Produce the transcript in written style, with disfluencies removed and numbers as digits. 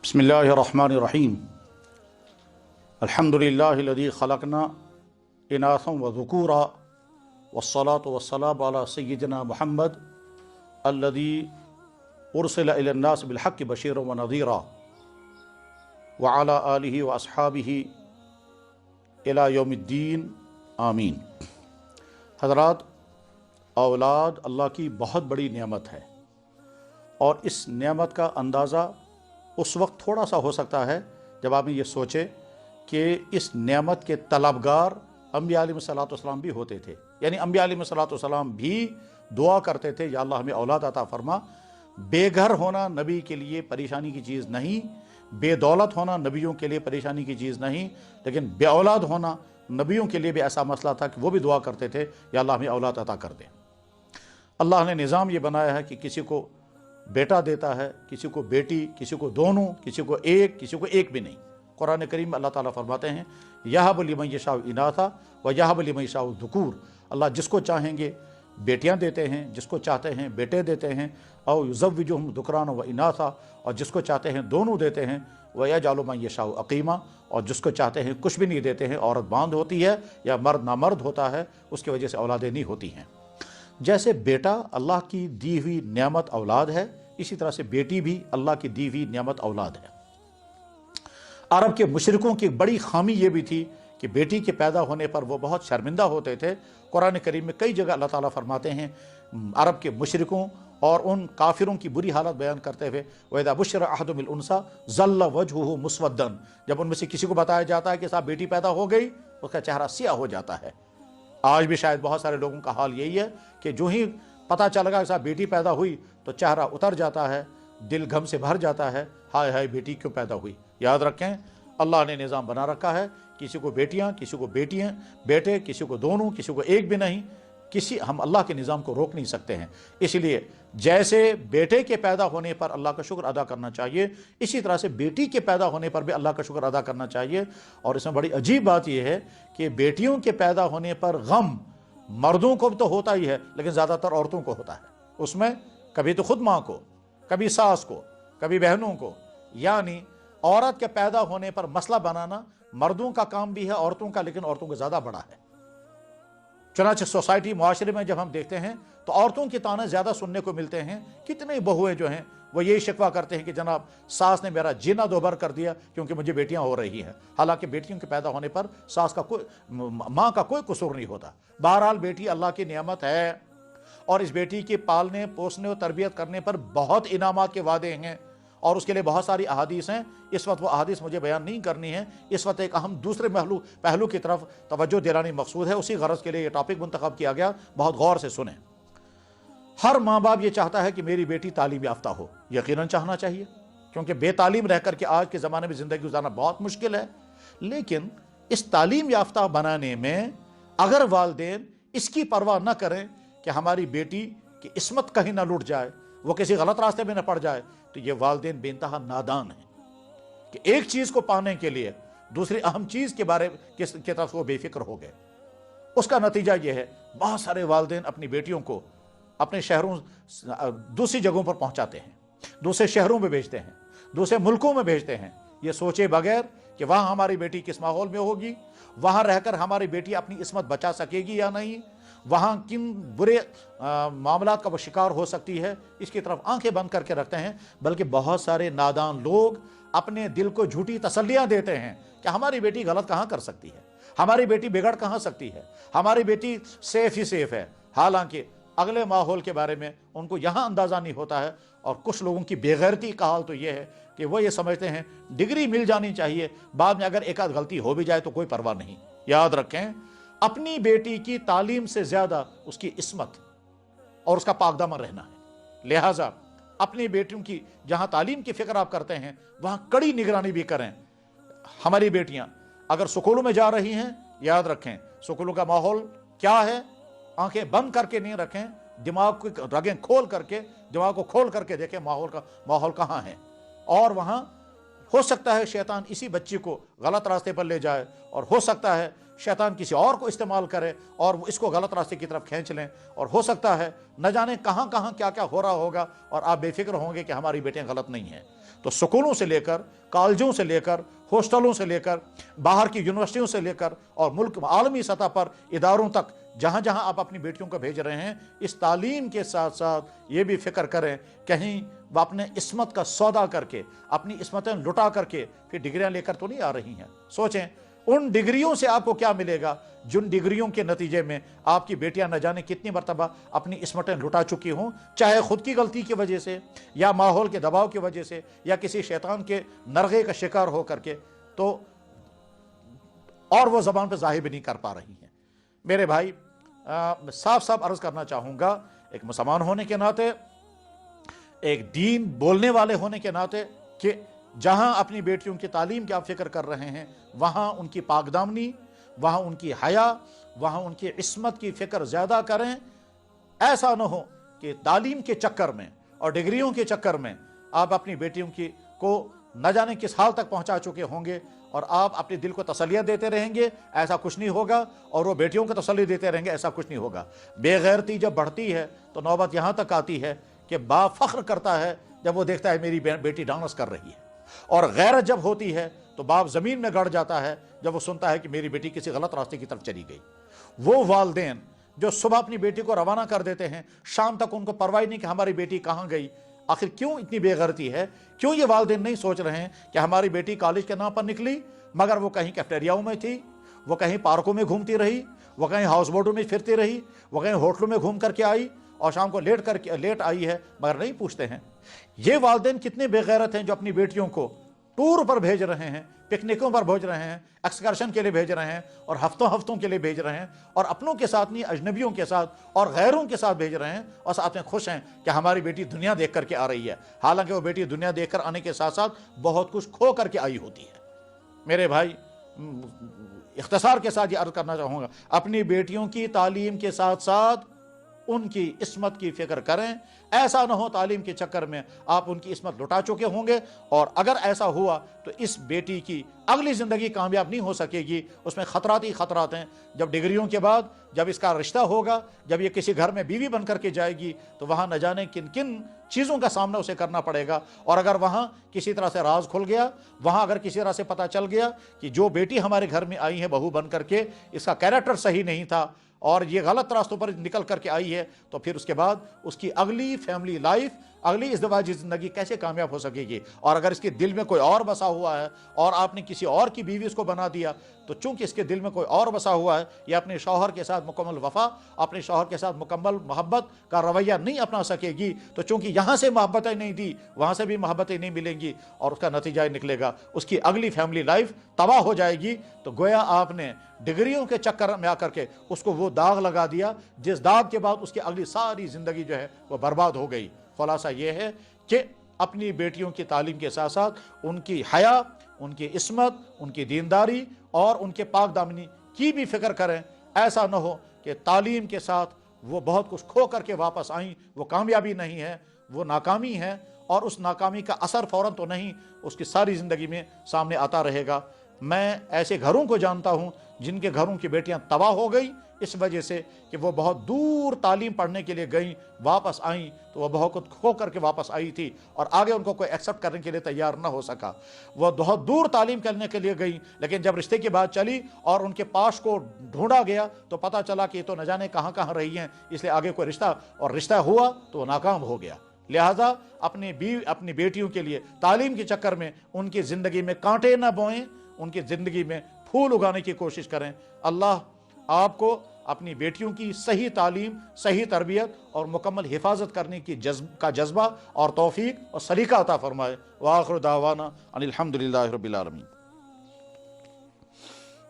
बिस्मिल्लाहिर्रहमानिर्रहीम। अल्हम्दुलिल्लाहिल्लज़ी खलक़ना इनासन व ज़ुकूरा वस्सलातु वस्सलामु अला सय्यिदिना मुहम्मद अल्लज़ी उरसिला इलन्नास बिलहक़्क़ि बशीरन व नज़ीरा व अला आलिहि व अस्हाबिहि इला यौमिद्दीन आमीन। हज़रात, औलाद अल्लाह की बहुत बड़ी नेमत है और इस नेमत का अंदाज़ा उस वक्त थोड़ा सा हो सकता है जब आप ये सोचे कि इस नेमत के तलबगार अंबिया अलैहिस्सलाम भी होते थे। यानी अंबिया अलैहिस्सलाम भी दुआ करते थे, या अल्लाह हमें औलाद अता फरमा। बेघर होना नबी के लिए परेशानी की चीज़ नहीं, बेदौलत होना नबियों के लिए परेशानी की चीज़ नहीं, लेकिन बे औलाद होना नबियों के लिए भी ऐसा मसला था कि वो भी दुआ करते थे, या अल्लाह हमें औलाद अता कर दे। अल्लाह ने निज़ाम ये बनाया है कि किसी को बेटा देता है, किसी को बेटी, किसी को दोनों, किसी को एक भी नहीं। कुरान करीम में अल्लाह ताला फरमाते हैं, यहब लिमन यशाउ इनाथा व यहब लिमन यशाउ ज़ुकूर। अल्लाह जिसको चाहेंगे बेटियां देते हैं, जिसको चाहते हैं बेटे देते हैं। औ युज़व्विजुहुम ज़ुकरान व इनाथा, और जिसको चाहते हैं दोनों देते हैं। व यजअलु मन यशाउ अक़ीमा, और जिसको चाहते हैं कुछ भी नहीं देते हैं, औरत बांध होती है या मर्द नामर्द होता है, उसकी वजह से औलादें नहीं होती हैं। जैसे बेटा अल्लाह की दी हुई नेमत औलाद है, इसी तरह से बेटी भी अल्लाह की दी हुई नेमत औलाद है। अरब के मुशरिकों की बड़ी खामी ये भी थी कि बेटी के पैदा होने पर वो बहुत शर्मिंदा होते थे। कुरान करीम में कई जगह अल्लाह ताला फरमाते हैं अरब के मुशरिकों और उन काफिरों की बुरी हालत बयान करते हुए, वइज़ा बुश्शिरा अहदुहुम बिल उन्सा ज़ल्ला वजहुहु मुस्वद्दन। जब उनमें से किसी को बताया जाता है कि साहब बेटी पैदा हो गई, उसका चेहरा सियाह हो जाता है। आज भी शायद बहुत सारे लोगों का हाल यही है कि जो ही पता चलेगा कि साहब बेटी पैदा हुई तो चेहरा उतर जाता है, दिल गम से भर जाता है, हाय हाय बेटी क्यों पैदा हुई। याद रखें, अल्लाह ने निज़ाम बना रखा है, किसी को बेटियां, किसी को बेटियां, बेटे, किसी को दोनों, किसी को एक भी नहीं। हम अल्लाह के निज़ाम को रोक नहीं सकते हैं। इसलिए जैसे बेटे के पैदा होने पर अल्लाह का शुक्र अदा करना चाहिए, इसी तरह से बेटी के पैदा होने पर भी अल्लाह का शुक्र अदा करना चाहिए। और इसमें बड़ी अजीब बात यह है कि बेटियों के पैदा होने पर गम मर्दों को भी तो होता ही है, लेकिन ज़्यादातर औरतों को होता है। उसमें कभी तो खुद माँ को, कभी सास को, कभी बहनों को। यानी औरत के पैदा होने पर मसला बनाना मर्दों का काम भी है, औरतों का, लेकिन औरतों का ज़्यादा बड़ा है। चुनांचे सोसाइटी मुआशरे में जब हम देखते हैं तो औरतों के ताने ज़्यादा सुनने को मिलते हैं। कितने बहुएं जो हैं वो यही शिकवा करते हैं कि जनाब सास ने मेरा जीना दोभर कर दिया क्योंकि मुझे बेटियां हो रही हैं। हालांकि बेटियों के पैदा होने पर सास का माँ का कोई कसूर नहीं होता। बहरहाल बेटी अल्लाह की नेमत है और इस बेटी के पालने पोसने और तरबियत करने पर बहुत इनामात के वादे हैं और उसके लिए बहुत सारी अहादीस हैं। इस वक्त वो अहादीस मुझे बयान नहीं करनी है। इस वक्त एक अहम दूसरे पहलू की तरफ तवज्जो दिलानी मकसूद है। उसी गरज के लिए ये टॉपिक मुंतखब किया गया। बहुत गौर से सुने। हर माँ बाप ये चाहता है कि मेरी बेटी तालीम याफ्ता हो। यकीनन चाहना चाहिए, क्योंकि बेतालीम रह करके आज के ज़माने में ज़िंदगी गुजारना बहुत मुश्किल है। लेकिन इस तालीम याफ्ता बनाने में अगर वालिदैन इसकी परवाह न करें कि हमारी बेटी की इस्मत कहीं ना लुट जाए, वो किसी गलत रास्ते में न पड़ जाए, तो ये वालिदैन बेइंतहा नादान हैं कि एक चीज़ को पाने के लिए दूसरी अहम चीज़ के बारे की तरफ वो बेफिक्र हो गए। उसका नतीजा ये है, बहुत सारे वालिदैन अपनी बेटियों को अपने शहरों दूसरी जगहों पर पहुंचाते हैं, दूसरे शहरों में भेजते हैं, दूसरे मुल्कों में भेजते हैं, ये सोचे बगैर कि वहाँ हमारी बेटी किस माहौल में होगी, वहाँ रहकर हमारी बेटी अपनी इस्मत बचा सकेगी या नहीं, वहाँ किन बुरे मामलात का वो शिकार हो सकती है, इसकी तरफ आंखें बंद करके रखते हैं। बल्कि बहुत सारे नादान लोग अपने दिल को झूठी तसल्लियाँ देते हैं कि हमारी बेटी गलत कहाँ कर सकती है, हमारी बेटी बिगड़ कहाँ सकती है, हमारी बेटी सेफ ही सेफ है। हालांकि अगले माहौल के बारे में उनको यहाँ अंदाज़ा नहीं होता है। और कुछ लोगों की बेगैरती का हाल तो ये है कि वो ये समझते हैं डिग्री मिल जानी चाहिए, बाद में अगर एक आध गलती हो भी जाए तो कोई परवाह नहीं। याद रखें, अपनी बेटी की तालीम से ज़्यादा उसकी इस्मत और उसका पाकदामन रहना है। लिहाजा अपनी बेटियों की जहाँ तालीम की फ़िक्र आप करते हैं, वहाँ कड़ी निगरानी भी करें। हमारी बेटियाँ अगर स्कूलों में जा रही हैं, याद रखें स्कूलों का माहौल क्या है, आंखें बंद करके नहीं रखें, दिमाग को रगें खोल करके, दिमाग को खोल करके देखें माहौल कहाँ है। और वहाँ हो सकता है शैतान इसी बच्ची को गलत रास्ते पर ले जाए, और हो सकता है शैतान किसी और को इस्तेमाल करे और वो इसको गलत रास्ते की तरफ खींच लें, और हो सकता है न जाने कहाँ कहाँ क्या क्या हो रहा होगा, और आप बेफिक्र होंगे कि हमारी बेटियां गलत नहीं हैं। तो स्कूलों से लेकर, कॉलेजों से लेकर, हॉस्टलों से लेकर, बाहर की यूनिवर्सिटियों से लेकर और मुल्क आलमी सतह पर इदारों तक जहाँ जहाँ आप अपनी बेटियों को भेज रहे हैं, इस तालीम के साथ साथ ये भी फिक्र करें कहीं वह अपने इस्मत का सौदा करके, अपनी इस्मतें लुटा करके फिर डिग्रियां लेकर तो नहीं आ रही हैं। सोचें उन डिग्रियों से आपको क्या मिलेगा जिन डिग्रियों के नतीजे में आपकी बेटियां न जाने कितनी मरतबा अपनी इस्मतें लुटा चुकी हों, चाहे खुद की गलती की वजह से या माहौल के दबाव की वजह से या किसी शैतान के नरगे का शिकार हो करके, तो और वो ज़बान पर ज़ाहिर भी नहीं कर पा रही हैं। मेरे भाई, साफ साफ अर्ज़ करना चाहूँगा, एक मुसलमान होने के नाते, एक दीन बोलने वाले होने के नाते, कि जहाँ अपनी बेटियों की तालीम की आप फिक्र कर रहे हैं, वहाँ उनकी पाकदामनी, वहाँ उनकी हया, वहाँ उनकी इस्मत की फ़िक्र ज़्यादा करें। ऐसा न हो कि तालीम के चक्कर में और डिग्रियों के चक्कर में आप अपनी बेटियों की को न जाने किस हाल तक पहुँचा चुके होंगे, और आप अपने दिल को तसल्लियाँ देते रहेंगे, ऐसा कुछ नहीं होगा, और वो बेटियों को तसल्ली देते रहेंगे, ऐसा कुछ नहीं होगा। बेगैरती जब बढ़ती है तो नौबत यहाँ तक आती है कि बाप फ़ख्र करता है जब वो देखता है मेरी बेटी डांस कर रही है, और गैरत जब होती है तो बाप ज़मीन में गड़ जाता है जब वो सुनता है कि मेरी बेटी किसी गलत रास्ते की तरफ चली गई। वो वालिदैन जो सुबह अपनी बेटी को रवाना कर देते हैं, शाम तक उनको परवाह नहीं कि हमारी बेटी कहाँ गई। आखिर क्यों इतनी बेगैरती है? क्यों ये वालिदैन नहीं सोच रहे हैं कि हमारी बेटी कॉलेज के नाम पर निकली, मगर वो कहीं कैफेटेरियाओं में थी, वो कहीं पार्कों में घूमती रही, वो कहीं हाउस बोटों में फिरती रही, वो कहीं होटलों में घूम करके आई और शाम को लेट आई है, मगर नहीं पूछते हैं। ये वालिदैन कितने बेगैरत हैं जो अपनी बेटियों को टूर पर भेज रहे हैं, पिकनिकों पर भेज रहे हैं, एक्सकर्शन के लिए भेज रहे हैं, और हफ्तों हफ्तों के लिए भेज रहे हैं, और अपनों के साथ नहीं अजनबियों के साथ और गैरों के साथ भेज रहे हैं, और साथ में खुश हैं कि हमारी बेटी दुनिया देख करके आ रही है। हालांकि वो बेटी दुनिया देख कर आने के साथ साथ बहुत कुछ खो करके आई होती है। मेरे भाई, इख्तिसार के साथ ये अर्ज करना चाहूँगा, अपनी बेटियों की तालीम के साथ साथ उनकी इस्मत की फिक्र करें। ऐसा न हो तालीम के चक्कर में आप उनकी इस्मत लुटा चुके होंगे, और अगर ऐसा हुआ तो इस बेटी की अगली ज़िंदगी कामयाब नहीं हो सकेगी, उसमें ख़तरात ही ख़तरात हैं। जब डिग्रियों के बाद जब इसका रिश्ता होगा, जब ये किसी घर में बीवी बन करके जाएगी, तो वहाँ न जाने किन किन चीज़ों का सामना उसे करना पड़ेगा। और अगर वहाँ किसी तरह से राज खुल गया, वहाँ अगर किसी तरह से पता चल गया कि जो बेटी हमारे घर में आई है बहू बन करके, इसका कैरेक्टर सही नहीं था और ये गलत रास्तों पर निकल करके आई है, तो फिर उसके बाद उसकी अगली फैमिली लाइफ, अगली इज़्दिवाजी ज़िंदगी कैसे कामयाब हो सकेगी। और अगर इसके दिल में कोई और बसा हुआ है और आपने किसी और की बीवी उसको बना दिया, तो चूंकि इसके दिल में कोई और बसा हुआ है, ये अपने शौहर के साथ मुकम्मल वफ़ा, अपने शौहर के साथ मुकम्मल मोहब्बत का रवैया नहीं अपना सकेगी, तो चूंकि यहाँ से मोहब्बतें नहीं दी, वहाँ से भी मोहब्बतें नहीं मिलेंगी, और उसका नतीजा निकलेगा उसकी अगली फैमिली लाइफ तबाह हो जाएगी। तो गोया आपने डिग्रियों के चक्कर में आकर के उसको वो दाग लगा दिया, जिस दाग के बाद उसकी अगली सारी ज़िंदगी जो है वो बर्बाद हो गई। खुलासा ये है कि अपनी बेटियों की तालीम के साथ साथ उनकी हया, उनकी इस्मत, उनकी दीनदारी और उनके पाक दामनी की भी फिक्र करें। ऐसा न हो कि तालीम के साथ वो बहुत कुछ खो करके वापस आईं, वो कामयाबी नहीं है, वो नाकामी है, और उस नाकामी का असर फ़ौरन तो नहीं, उसकी सारी ज़िंदगी में सामने आता रहेगा। मैं ऐसे घरों को जानता हूँ जिनके घरों की बेटियां तबाह हो गई इस वजह से कि वो बहुत दूर तालीम पढ़ने के लिए गई, वापस आईं तो वह बहुत कुछ खो करके वापस आई थी, और आगे उनको कोई एक्सेप्ट करने के लिए तैयार ना हो सका। वह बहुत दूर तालीम करने के लिए गई, लेकिन जब रिश्ते की बात चली और उनके पास को ढूंढा गया तो पता चला कि ये तो न जाने कहाँ कहाँ रही हैं, इसलिए आगे कोई रिश्ता हुआ तो नाकाम हो गया। लिहाजा अपनी बेटियों के लिए तालीम के चक्कर में उनकी ज़िंदगी में कांटे न बोएं, उनकी ज़िंदगी में फूल उगाने की कोशिश करें। अल्लाह आपको अपनी बेटियों की सही तालीम, सही तरबियत और मुकम्मल हिफाजत करने की जज्बा और तौफीक और सलीका अता फरमाए। व आखिर दावाना अनिल हम्दुलिल्लाहि रब्बिल आलमीन।